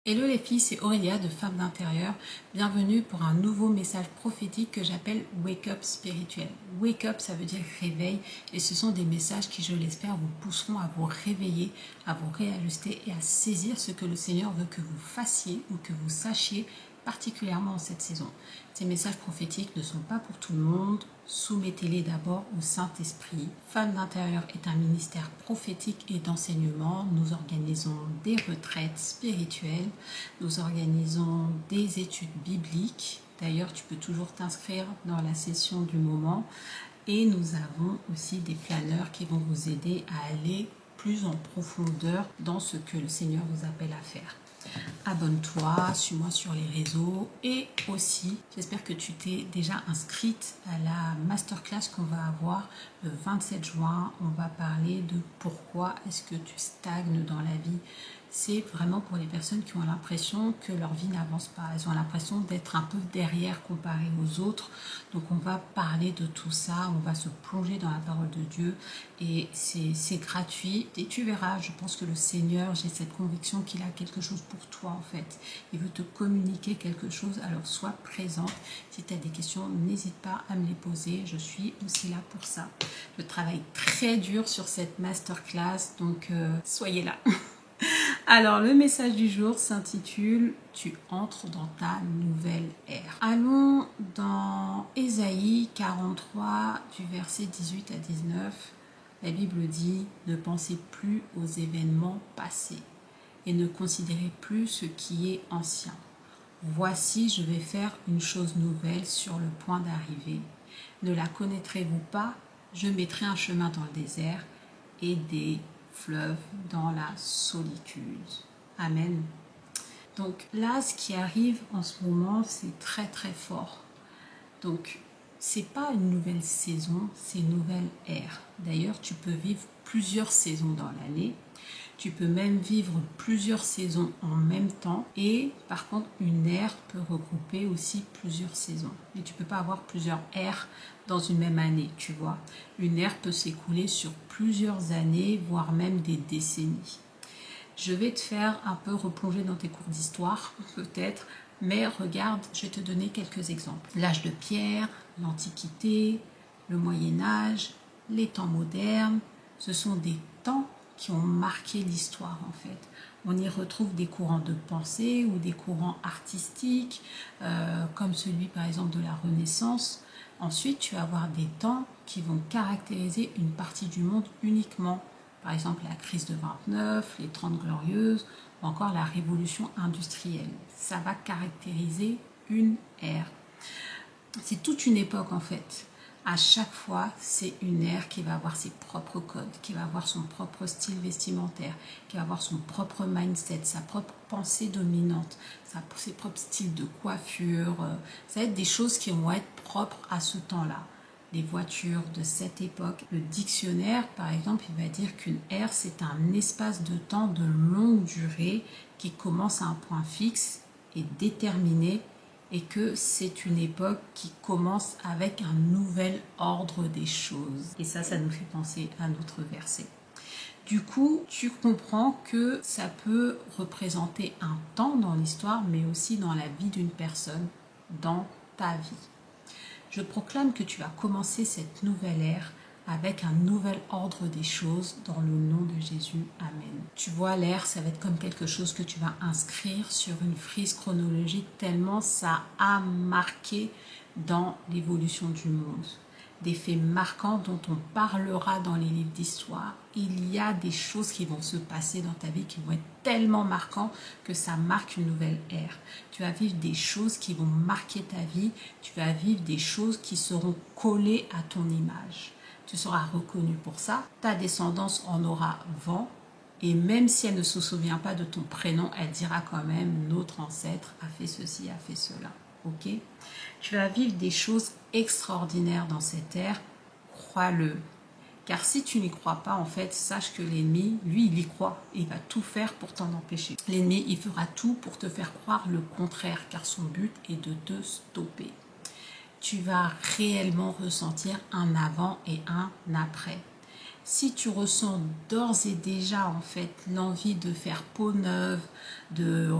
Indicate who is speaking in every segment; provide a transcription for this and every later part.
Speaker 1: Hello les filles, c'est Aurélia de Femme d'Intérieur. Bienvenue pour un nouveau message prophétique que j'appelle Wake Up spirituel. Wake Up, ça veut dire réveil et ce sont des messages qui, je l'espère, vous pousseront à vous réveiller, à vous réajuster et à saisir ce que le Seigneur veut que vous fassiez ou que vous sachiez, particulièrement en cette saison. Ces messages prophétiques ne sont pas pour tout le monde. Soumettez-les d'abord au Saint-Esprit. Femme d'Intérieur est un ministère prophétique et d'enseignement. Nous organisons des retraites spirituelles. Nous organisons des études bibliques. D'ailleurs, tu peux toujours t'inscrire dans la session du moment. Et nous avons aussi des planeurs qui vont vous aider à aller plus en profondeur dans ce que le Seigneur vous appelle à faire. Abonne-toi, suis-moi sur les réseaux et aussi, j'espère que tu t'es déjà inscrite à la masterclass qu'on va avoir le 27 juin. On va parler de pourquoi est-ce que tu stagnes dans la vie. C'est vraiment pour les personnes qui ont l'impression que leur vie n'avance pas. Elles ont l'impression d'être un peu derrière comparé aux autres. Donc on va parler de tout ça, on va se plonger dans la parole de Dieu et c'est gratuit. Et tu verras, je pense que le Seigneur, j'ai cette conviction qu'il a quelque chose pour toi en fait. Il veut te communiquer quelque chose, alors sois présente. Si tu as des questions, n'hésite pas à me les poser, je suis aussi là pour ça. Je travaille très dur sur cette masterclass, donc soyez là. Alors, le message du jour s'intitule « Tu entres dans ta nouvelle ère ». Allons dans Ésaïe 43, du verset 18 à 19. La Bible dit « Ne pensez plus aux événements passés et ne considérez plus ce qui est ancien. Voici, je vais faire une chose nouvelle sur le point d'arriver. Ne la connaîtrez-vous pas? Je mettrai un chemin dans le désert et des fleuve dans la solitude. » Amen. Donc là, ce qui arrive en ce moment, c'est très très fort. Donc, c'est pas une nouvelle saison, c'est une nouvelle ère. D'ailleurs, tu peux vivre plusieurs saisons dans l'année. Tu peux même vivre plusieurs saisons en même temps. Et par contre, une ère peut regrouper aussi plusieurs saisons. Mais tu ne peux pas avoir plusieurs ères dans une même année, tu vois. Une ère peut s'écouler sur plusieurs années, voire même des décennies. Je vais te faire un peu replonger dans tes cours d'histoire, peut-être. Mais regarde, je vais te donner quelques exemples. L'âge de pierre, l'Antiquité, le Moyen-Âge, les temps modernes, ce sont des temps qui ont marqué l'histoire en fait. On y retrouve des courants de pensée ou des courants artistiques, comme celui par exemple de la Renaissance. Ensuite, tu vas avoir des temps qui vont caractériser une partie du monde uniquement. Par exemple, la crise de 29, les 30 glorieuses, ou encore la révolution industrielle. Ça va caractériser une ère. C'est toute une époque en fait. À chaque fois, c'est une ère qui va avoir ses propres codes, qui va avoir son propre style vestimentaire, qui va avoir son propre mindset, sa propre pensée dominante, ses propres styles de coiffure. Ça va être des choses qui vont être propres à ce temps-là. Les voitures de cette époque. Le dictionnaire, par exemple, il va dire qu'une ère, c'est un espace de temps de longue durée qui commence à un point fixe et déterminé et que c'est une époque qui commence avec un nouvel ordre des choses. Et ça nous fait penser à notre verset. Du coup, tu comprends que ça peut représenter un temps dans l'histoire, mais aussi dans la vie d'une personne, dans ta vie. Je proclame que tu vas commencer cette nouvelle ère avec un nouvel ordre des choses dans le nom de Jésus. Amen. Tu vois, l'ère, ça va être comme quelque chose que tu vas inscrire sur une frise chronologique tellement ça a marqué dans l'évolution du monde. Des faits marquants dont on parlera dans les livres d'histoire. Il y a des choses qui vont se passer dans ta vie qui vont être tellement marquantes que ça marque une nouvelle ère. Tu vas vivre des choses qui vont marquer ta vie. Tu vas vivre des choses qui seront collées à ton image. Tu seras reconnu pour ça. Ta descendance en aura vent. Et même si elle ne se souvient pas de ton prénom, elle dira quand même « Notre ancêtre a fait ceci, a fait cela ». Ok? Tu vas vivre des choses extraordinaires dans cette ère, crois-le. Car si tu n'y crois pas, en fait, sache que l'ennemi, lui, il y croit et il va tout faire pour t'en empêcher. L'ennemi, il fera tout pour te faire croire le contraire, car son but est de te stopper. Tu vas réellement ressentir un avant et un après. Si tu ressens d'ores et déjà en fait l'envie de faire peau neuve,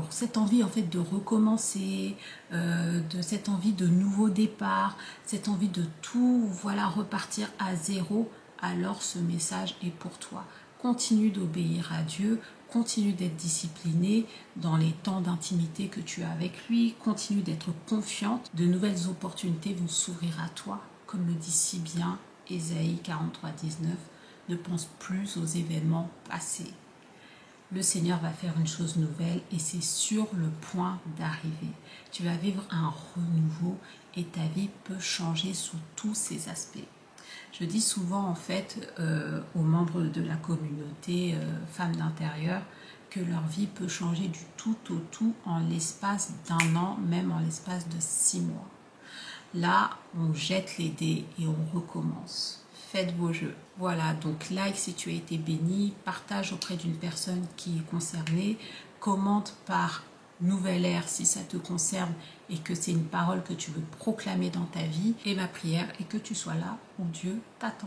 Speaker 1: cette envie en fait de recommencer, de cette envie de nouveau départ, cette envie de tout voilà repartir à zéro, alors ce message est pour toi. Continue d'obéir à Dieu, continue d'être discipliné dans les temps d'intimité que tu as avec lui, continue d'être confiante, de nouvelles opportunités vont s'ouvrir à toi, comme le dit si bien Ésaïe 43:19. Ne pense plus aux événements passés. Le Seigneur va faire une chose nouvelle et c'est sur le point d'arriver. Tu vas vivre un renouveau et ta vie peut changer sous tous ses aspects. Je dis souvent en fait aux membres de la communauté femmes d'intérieur que leur vie peut changer du tout au tout en l'espace d'1 an, même en l'espace de 6 mois. Là, on jette les dés et on recommence. Faites vos jeux. Voilà, donc like si tu as été béni, partage auprès d'une personne qui est concernée, commente par Nouvelle Ère si ça te concerne et que c'est une parole que tu veux proclamer dans ta vie. Et ma prière est que tu sois là où Dieu t'attend.